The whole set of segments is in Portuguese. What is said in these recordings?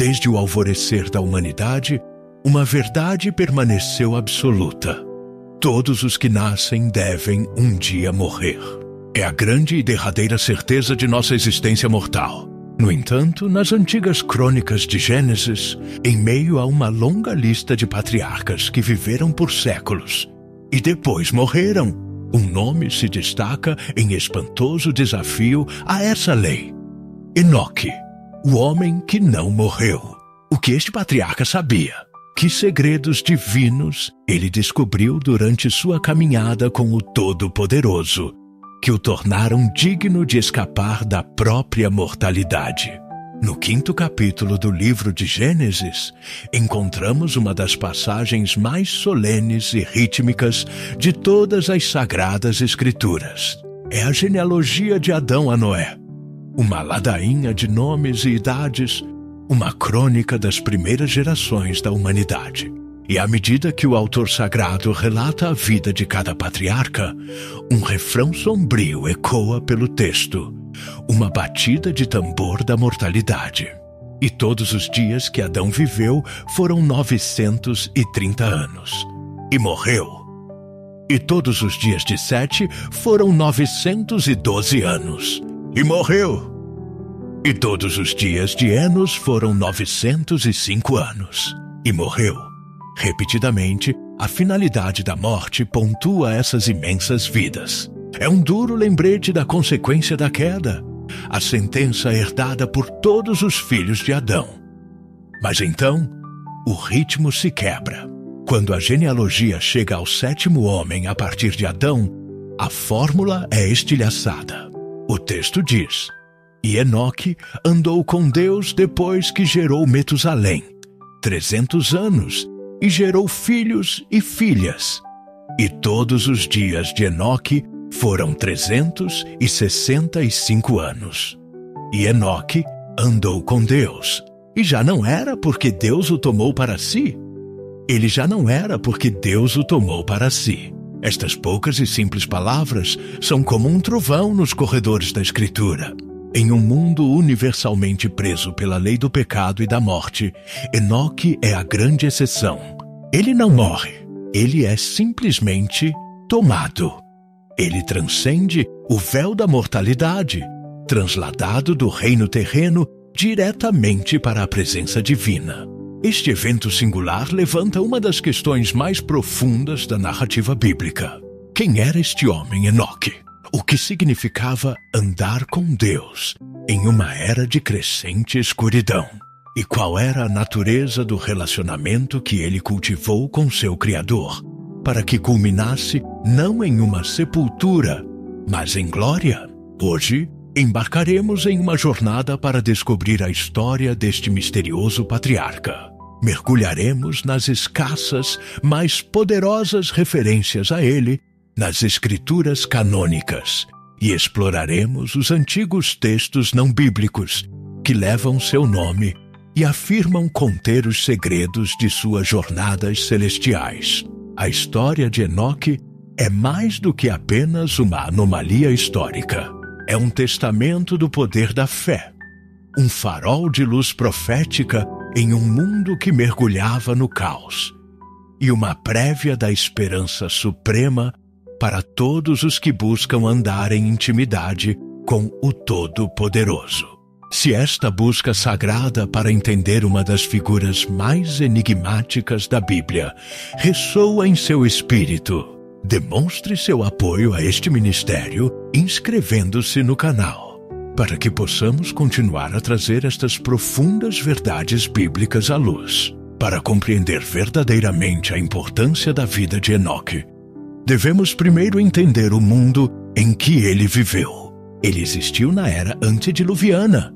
Desde o alvorecer da humanidade, uma verdade permaneceu absoluta. Todos os que nascem devem um dia morrer. É a grande e derradeira certeza de nossa existência mortal. No entanto, nas antigas crônicas de Gênesis, em meio a uma longa lista de patriarcas que viveram por séculos e depois morreram, um nome se destaca em espantoso desafio a essa lei: Enoque, o homem que não morreu. O que este patriarca sabia? Que segredos divinos ele descobriu durante sua caminhada com o Todo-Poderoso, que o tornaram digno de escapar da própria mortalidade. No 5º capítulo do livro de Gênesis, encontramos uma das passagens mais solenes e rítmicas de todas as Sagradas Escrituras. É a genealogia de Adão a Noé, uma ladainha de nomes e idades, uma crônica das primeiras gerações da humanidade. E à medida que o autor sagrado relata a vida de cada patriarca, um refrão sombrio ecoa pelo texto, uma batida de tambor da mortalidade. E todos os dias que Adão viveu foram 930 anos. E morreu. E todos os dias de Sete foram 912 anos. E morreu. E todos os dias de Enos foram 905 anos. E morreu. Repetidamente, a finalidade da morte pontua essas imensas vidas. É um duro lembrete da consequência da queda, a sentença herdada por todos os filhos de Adão. Mas então, o ritmo se quebra. Quando a genealogia chega ao 7º homem a partir de Adão, a fórmula é estilhaçada. O texto diz: E Enoque andou com Deus depois que gerou Metusalém, 300 anos, e gerou filhos e filhas. E todos os dias de Enoque foram 365 anos. E Enoque andou com Deus. E já não era porque Deus o tomou para si. Ele já não era porque Deus o tomou para si. Estas poucas e simples palavras são como um trovão nos corredores da Escritura. Em um mundo universalmente preso pela lei do pecado e da morte, Enoque é a grande exceção. Ele não morre, ele é simplesmente tomado. Ele transcende o véu da mortalidade, transladado do reino terreno diretamente para a presença divina. Este evento singular levanta uma das questões mais profundas da narrativa bíblica. Quem era este homem, Enoque? O que significava andar com Deus em uma era de crescente escuridão? E qual era a natureza do relacionamento que ele cultivou com seu Criador, para que culminasse não em uma sepultura, mas em glória? Hoje, embarcaremos em uma jornada para descobrir a história deste misterioso patriarca. Mergulharemos nas escassas, mas poderosas referências a ele nas escrituras canônicas e exploraremos os antigos textos não bíblicos que levam seu nome e afirmam conter os segredos de suas jornadas celestiais. A história de Enoque é mais do que apenas uma anomalia histórica. É um testamento do poder da fé, um farol de luz profética em um mundo que mergulhava no caos, e uma prévia da esperança suprema para todos os que buscam andar em intimidade com o Todo-Poderoso. Se esta busca sagrada para entender uma das figuras mais enigmáticas da Bíblia ressoa em seu espírito, demonstre seu apoio a este ministério inscrevendo-se no canal, para que possamos continuar a trazer estas profundas verdades bíblicas à luz. Para compreender verdadeiramente a importância da vida de Enoque, devemos primeiro entender o mundo em que ele viveu. Ele existiu na era antediluviana,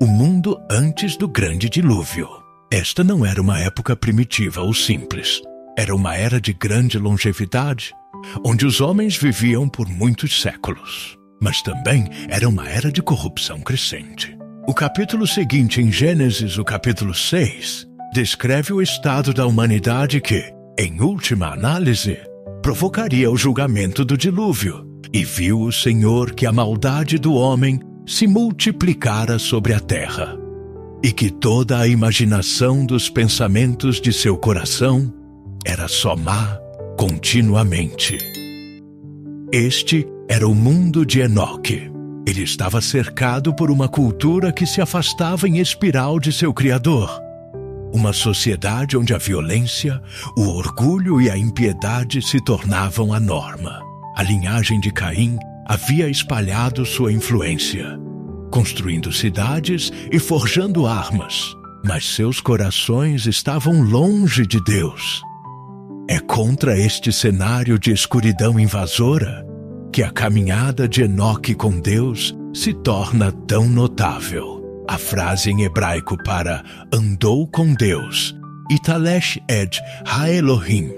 o mundo antes do grande dilúvio. Esta não era uma época primitiva ou simples. Era uma era de grande longevidade, onde os homens viviam por muitos séculos. Mas também era uma era de corrupção crescente. O capítulo seguinte em Gênesis, o capítulo 6, descreve o estado da humanidade que, em última análise, provocaria o julgamento do dilúvio. E viu o Senhor que a maldade do homem se multiplicara sobre a terra, e que toda a imaginação dos pensamentos de seu coração era só má continuamente. Este era o mundo de Enoque. Ele estava cercado por uma cultura que se afastava em espiral de seu Criador. Uma sociedade onde a violência, o orgulho e a impiedade se tornavam a norma. A linhagem de Caim havia espalhado sua influência, construindo cidades e forjando armas, mas seus corações estavam longe de Deus. É contra este cenário de escuridão invasora que a caminhada de Enoque com Deus se torna tão notável. A frase em hebraico para andou com Deus, Italesh et ha-Elohim,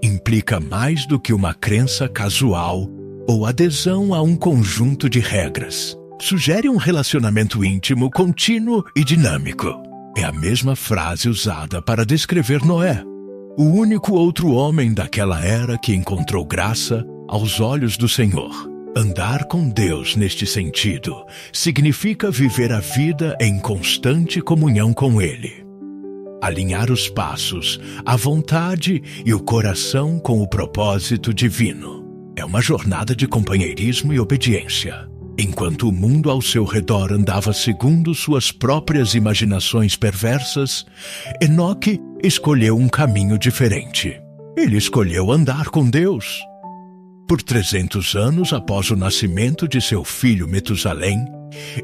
implica mais do que uma crença casual ou adesão a um conjunto de regras. Sugere um relacionamento íntimo, contínuo e dinâmico. É a mesma frase usada para descrever Noé, o único outro homem daquela era que encontrou graça aos olhos do Senhor. Andar com Deus neste sentido significa viver a vida em constante comunhão com Ele. Alinhar os passos, a vontade e o coração com o propósito divino. É uma jornada de companheirismo e obediência. Enquanto o mundo ao seu redor andava segundo suas próprias imaginações perversas, Enoque escolheu um caminho diferente. Ele escolheu andar com Deus. Por 300 anos após o nascimento de seu filho Metusalém,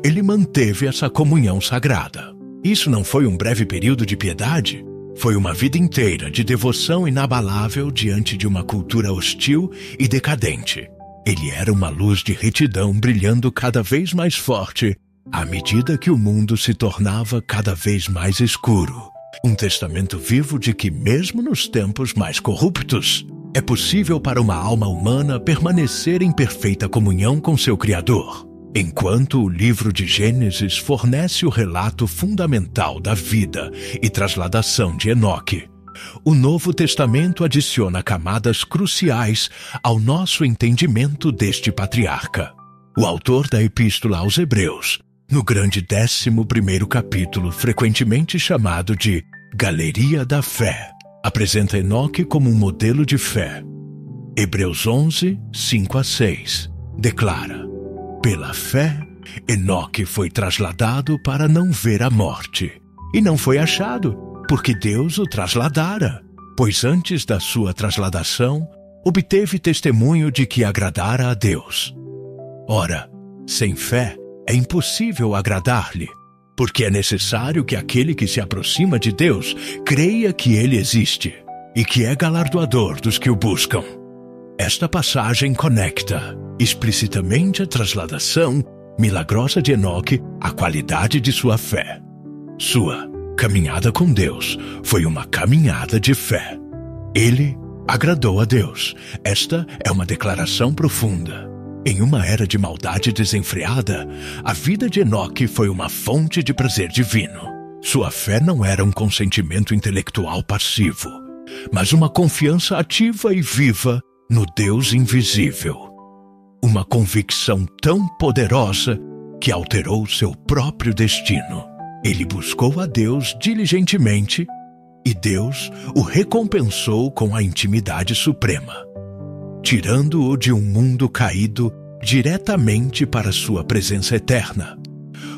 ele manteve essa comunhão sagrada. Isso não foi um breve período de piedade, foi uma vida inteira de devoção inabalável diante de uma cultura hostil e decadente. Ele era uma luz de retidão brilhando cada vez mais forte à medida que o mundo se tornava cada vez mais escuro. Um testamento vivo de que, mesmo nos tempos mais corruptos, é possível para uma alma humana permanecer em perfeita comunhão com seu Criador. Enquanto o livro de Gênesis fornece o relato fundamental da vida e trasladação de Enoque, o Novo Testamento adiciona camadas cruciais ao nosso entendimento deste patriarca. O autor da Epístola aos Hebreus, no grande 11º capítulo, frequentemente chamado de Galeria da Fé, apresenta Enoque como um modelo de fé. Hebreus 11, 5-6, declara: pela fé, Enoque foi trasladado para não ver a morte, e não foi achado, porque Deus o trasladara, pois antes da sua trasladação, obteve testemunho de que agradara a Deus. Ora, sem fé é impossível agradar-lhe, porque é necessário que aquele que se aproxima de Deus creia que Ele existe e que é galardoador dos que o buscam. Esta passagem conecta explicitamente a trasladação milagrosa de Enoque à qualidade de sua fé. Sua caminhada com Deus foi uma caminhada de fé. Ele agradou a Deus. Esta é uma declaração profunda. Em uma era de maldade desenfreada, a vida de Enoque foi uma fonte de prazer divino. Sua fé não era um consentimento intelectual passivo, mas uma confiança ativa e viva no Deus invisível. Uma convicção tão poderosa que alterou seu próprio destino. Ele buscou a Deus diligentemente e Deus o recompensou com a intimidade suprema, tirando-o de um mundo caído diretamente para sua presença eterna,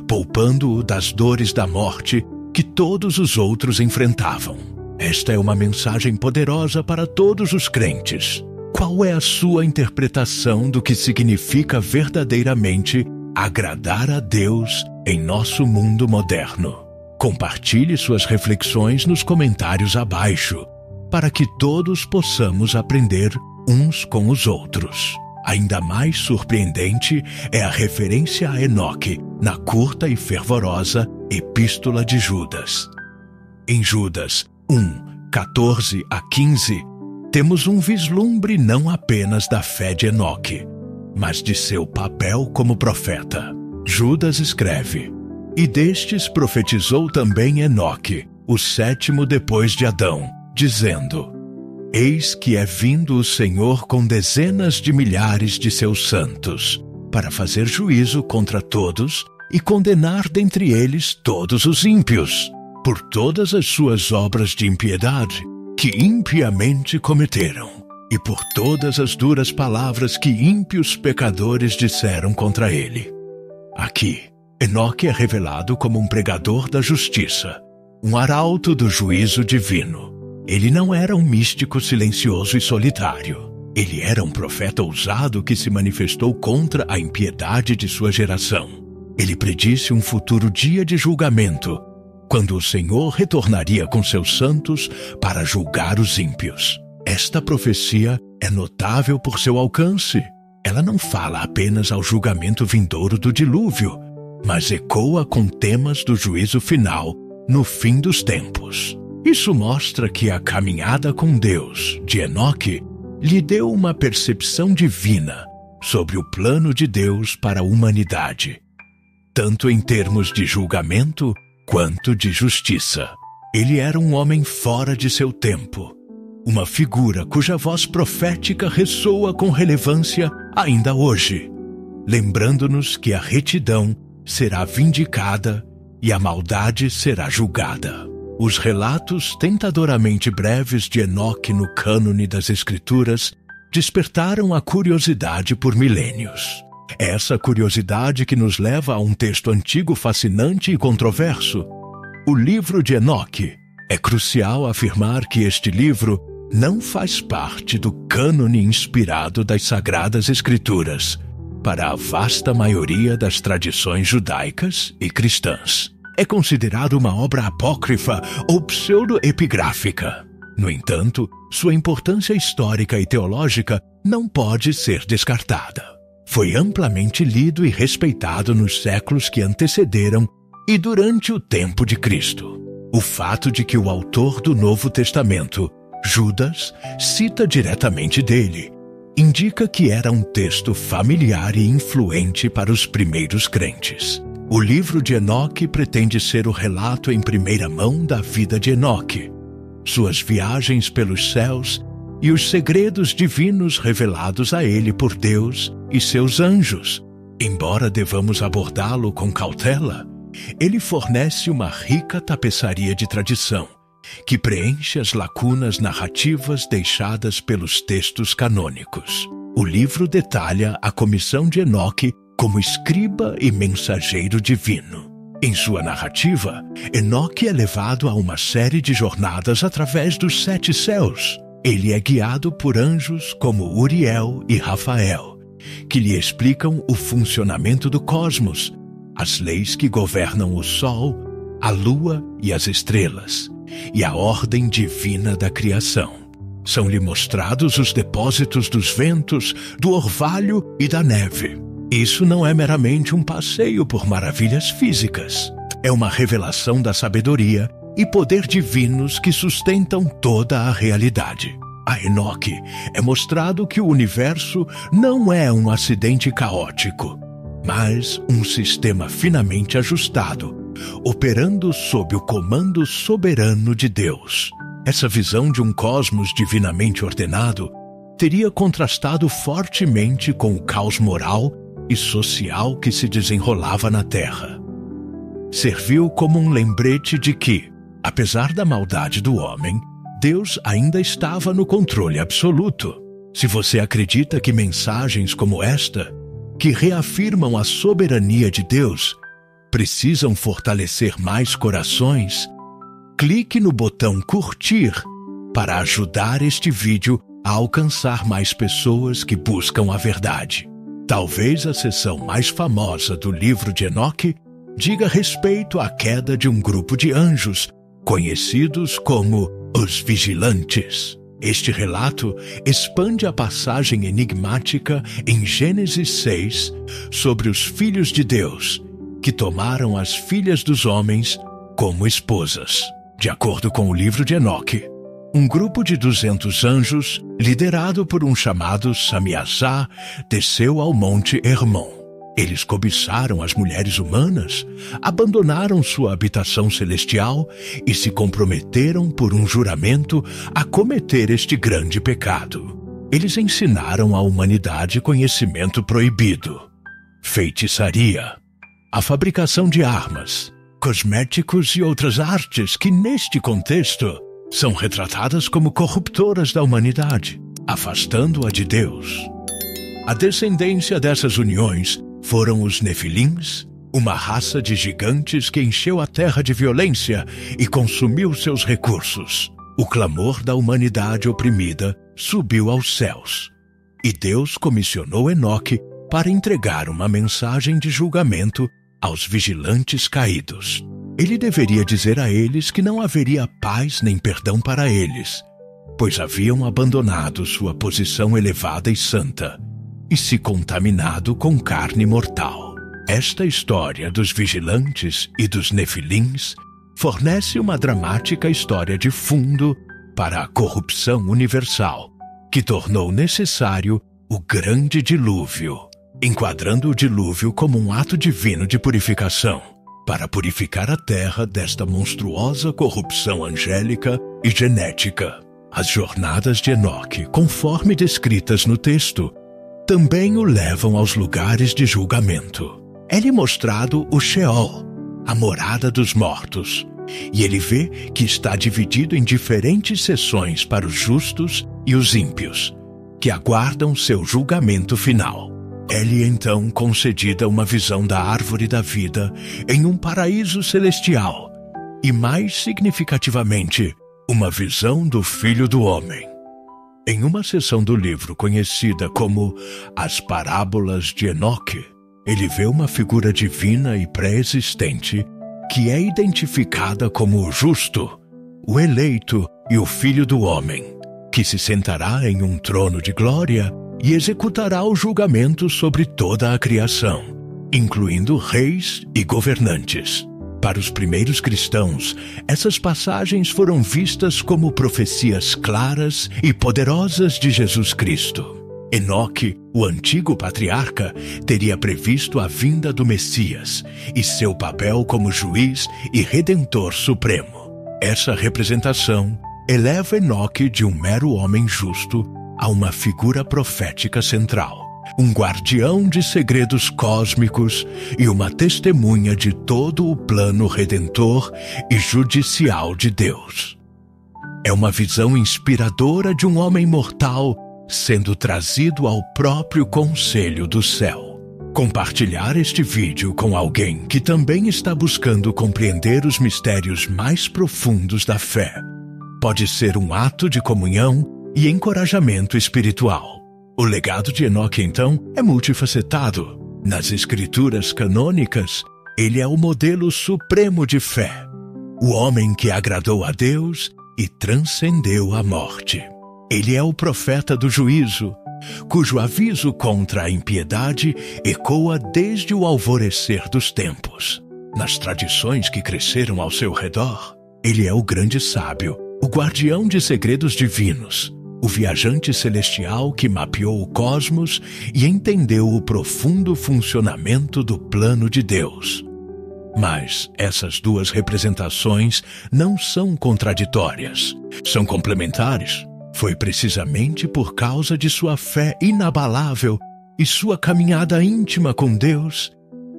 poupando-o das dores da morte que todos os outros enfrentavam. Esta é uma mensagem poderosa para todos os crentes. Qual é a sua interpretação do que significa verdadeiramente agradar a Deus em nosso mundo moderno? Compartilhe suas reflexões nos comentários abaixo, para que todos possamos aprender uns com os outros. Ainda mais surpreendente é a referência a Enoque na curta e fervorosa Epístola de Judas. Em Judas 1, 14-15, temos um vislumbre não apenas da fé de Enoque, mas de seu papel como profeta. Judas escreve: e destes profetizou também Enoque, o 7º depois de Adão, dizendo: eis que é vindo o Senhor com dezenas de milhares de seus santos, para fazer juízo contra todos e condenar dentre eles todos os ímpios, por todas as suas obras de impiedade que impiamente cometeram, e por todas as duras palavras que ímpios pecadores disseram contra ele. Aqui, Enoque é revelado como um pregador da justiça, um arauto do juízo divino. Ele não era um místico silencioso e solitário. Ele era um profeta ousado que se manifestou contra a impiedade de sua geração. Ele predisse um futuro dia de julgamento, quando o Senhor retornaria com seus santos para julgar os ímpios. Esta profecia é notável por seu alcance. Ela não fala apenas ao julgamento vindouro do dilúvio, mas ecoa com temas do juízo final no fim dos tempos. Isso mostra que a caminhada com Deus de Enoque lhe deu uma percepção divina sobre o plano de Deus para a humanidade, tanto em termos de julgamento quanto de justiça. Ele era um homem fora de seu tempo, uma figura cuja voz profética ressoa com relevância ainda hoje, lembrando-nos que a retidão será vindicada e a maldade será julgada. Os relatos tentadoramente breves de Enoque no cânone das Escrituras despertaram a curiosidade por milênios. É essa curiosidade que nos leva a um texto antigo fascinante e controverso, o livro de Enoque. É crucial afirmar que este livro não faz parte do cânone inspirado das Sagradas Escrituras, para a vasta maioria das tradições judaicas e cristãs. É considerado uma obra apócrifa ou pseudo-epigráfica. No entanto, sua importância histórica e teológica não pode ser descartada. Foi amplamente lido e respeitado nos séculos que antecederam e durante o tempo de Cristo. O fato de que o autor do Novo Testamento, Judas, cita diretamente dele, indica que era um texto familiar e influente para os primeiros crentes. O livro de Enoque pretende ser o relato em primeira mão da vida de Enoque, suas viagens pelos céus e os segredos divinos revelados a ele por Deus e seus anjos. Embora devamos abordá-lo com cautela, ele fornece uma rica tapeçaria de tradição, que preenche as lacunas narrativas deixadas pelos textos canônicos. O livro detalha a comissão de Enoque como escriba e mensageiro divino. Em sua narrativa, Enoque é levado a uma série de jornadas através dos 7 céus. Ele é guiado por anjos como Uriel e Rafael, que lhe explicam o funcionamento do cosmos, as leis que governam o Sol, a Lua e as estrelas, e a ordem divina da criação. São-lhe mostrados os depósitos dos ventos, do orvalho e da neve. Isso não é meramente um passeio por maravilhas físicas. É uma revelação da sabedoria e poder divinos que sustentam toda a realidade. A Enoque é mostrado que o universo não é um acidente caótico, mas um sistema finamente ajustado, operando sob o comando soberano de Deus. Essa visão de um cosmos divinamente ordenado teria contrastado fortemente com o caos moral e social que se desenrolava na Terra. Serviu como um lembrete de que, apesar da maldade do homem, Deus ainda estava no controle absoluto. Se você acredita que mensagens como esta, que reafirmam a soberania de Deus, precisam fortalecer mais corações, clique no botão curtir para ajudar este vídeo a alcançar mais pessoas que buscam a verdade. Talvez a seção mais famosa do livro de Enoque diga respeito à queda de um grupo de anjos, conhecidos como os Vigilantes. Este relato expande a passagem enigmática em Gênesis 6 sobre os filhos de Deus, que tomaram as filhas dos homens como esposas. De acordo com o livro de Enoque, um grupo de 200 anjos, liderado por um chamado Samiazá, desceu ao Monte Hermon. Eles cobiçaram as mulheres humanas, abandonaram sua habitação celestial e se comprometeram por um juramento a cometer este grande pecado. Eles ensinaram à humanidade conhecimento proibido, feitiçaria, a fabricação de armas, cosméticos e outras artes que, neste contexto, são retratadas como corruptoras da humanidade, afastando-a de Deus. A descendência dessas uniões foram os Nefilins, uma raça de gigantes que encheu a terra de violência e consumiu seus recursos. O clamor da humanidade oprimida subiu aos céus, e Deus comissionou Enoque para entregar uma mensagem de julgamento aos vigilantes caídos. Ele deveria dizer a eles que não haveria paz nem perdão para eles, pois haviam abandonado sua posição elevada e santa e se contaminado com carne mortal. Esta história dos vigilantes e dos nefilins fornece uma dramática história de fundo para a corrupção universal, que tornou necessário o grande dilúvio, enquadrando o dilúvio como um ato divino de purificação, para purificar a terra desta monstruosa corrupção angélica e genética. As jornadas de Enoque, conforme descritas no texto, também o levam aos lugares de julgamento. É-lhe mostrado o Sheol, a morada dos mortos, e ele vê que está dividido em diferentes seções para os justos e os ímpios, que aguardam seu julgamento final. É-lhe então concedida uma visão da árvore da vida em um paraíso celestial, e mais significativamente, uma visão do Filho do Homem. Em uma seção do livro conhecida como As Parábolas de Enoque, ele vê uma figura divina e pré-existente que é identificada como o justo, o eleito e o Filho do Homem, que se sentará em um trono de glória e executará o julgamento sobre toda a criação, incluindo reis e governantes. Para os primeiros cristãos, essas passagens foram vistas como profecias claras e poderosas de Jesus Cristo. Enoque, o antigo patriarca, teria previsto a vinda do Messias e seu papel como juiz e redentor supremo. Essa representação eleva Enoque de um mero homem justo a uma figura profética central, um guardião de segredos cósmicos e uma testemunha de todo o plano redentor e judicial de Deus. É uma visão inspiradora de um homem mortal sendo trazido ao próprio conselho do céu. Compartilhar este vídeo com alguém que também está buscando compreender os mistérios mais profundos da fé pode ser um ato de comunhão e encorajamento espiritual. O legado de Enoque, então, é multifacetado. Nas escrituras canônicas, ele é o modelo supremo de fé, o homem que agradou a Deus e transcendeu a morte. Ele é o profeta do juízo, cujo aviso contra a impiedade ecoa desde o alvorecer dos tempos. Nas tradições que cresceram ao seu redor, ele é o grande sábio, o guardião de segredos divinos, o viajante celestial que mapeou o cosmos e entendeu o profundo funcionamento do plano de Deus. Mas essas duas representações não são contraditórias, são complementares. Foi precisamente por causa de sua fé inabalável e sua caminhada íntima com Deus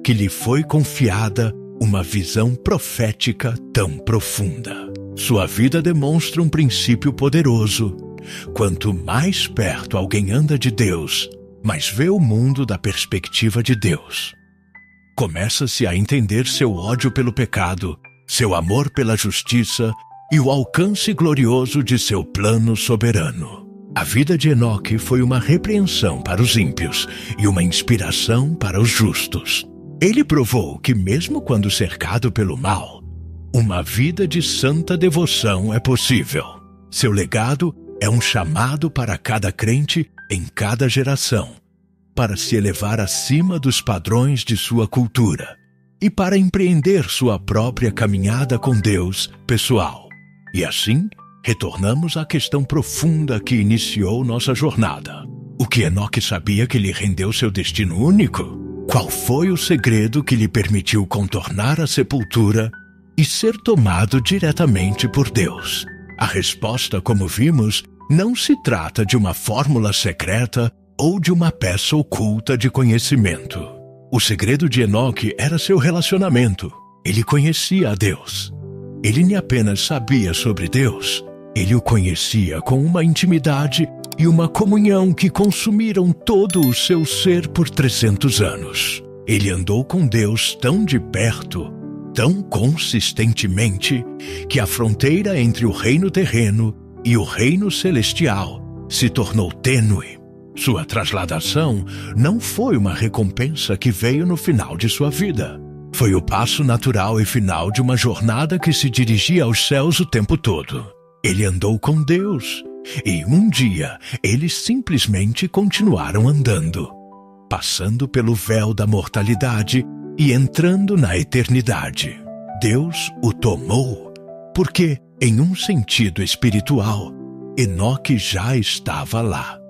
que lhe foi confiada uma visão profética tão profunda. Sua vida demonstra um princípio poderoso. Quanto mais perto alguém anda de Deus, mais vê o mundo da perspectiva de Deus. Começa-se a entender seu ódio pelo pecado, seu amor pela justiça e o alcance glorioso de seu plano soberano. A vida de Enoque foi uma repreensão para os ímpios e uma inspiração para os justos. Ele provou que mesmo quando cercado pelo mal, uma vida de santa devoção é possível. Seu legado é um chamado para cada crente em cada geração, para se elevar acima dos padrões de sua cultura e para empreender sua própria caminhada com Deus pessoal. E assim, retornamos à questão profunda que iniciou nossa jornada. O que Enoque sabia que lhe rendeu seu destino único? Qual foi o segredo que lhe permitiu contornar a sepultura e ser tomado diretamente por Deus? A resposta, como vimos, não se trata de uma fórmula secreta ou de uma peça oculta de conhecimento. O segredo de Enoque era seu relacionamento. Ele conhecia a Deus. Ele nem apenas sabia sobre Deus, ele o conhecia com uma intimidade e uma comunhão que consumiram todo o seu ser por 300 anos. Ele andou com Deus tão de perto, tão consistentemente, que a fronteira entre o reino terreno e o reino celestial se tornou tênue. Sua trasladação não foi uma recompensa que veio no final de sua vida. Foi o passo natural e final de uma jornada que se dirigia aos céus o tempo todo. Ele andou com Deus, e um dia eles simplesmente continuaram andando, passando pelo véu da mortalidade e entrando na eternidade. Deus o tomou, porque, em um sentido espiritual, Enoque já estava lá.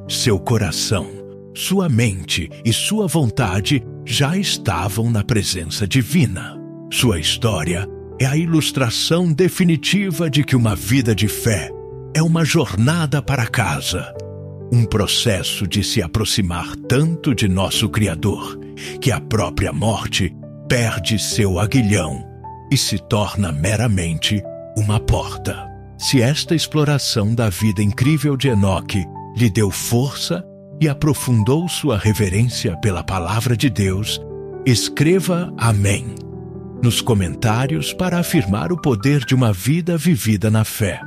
Seu coração, sua mente e sua vontade já estavam na presença divina. Sua história é a ilustração definitiva de que uma vida de fé é uma jornada para casa, um processo de se aproximar tanto de nosso Criador que a própria morte perde seu aguilhão e se torna meramente uma porta. Se esta exploração da vida incrível de Enoque lhe deu força e aprofundou sua reverência pela palavra de Deus, escreva amém nos comentários para afirmar o poder de uma vida vivida na fé.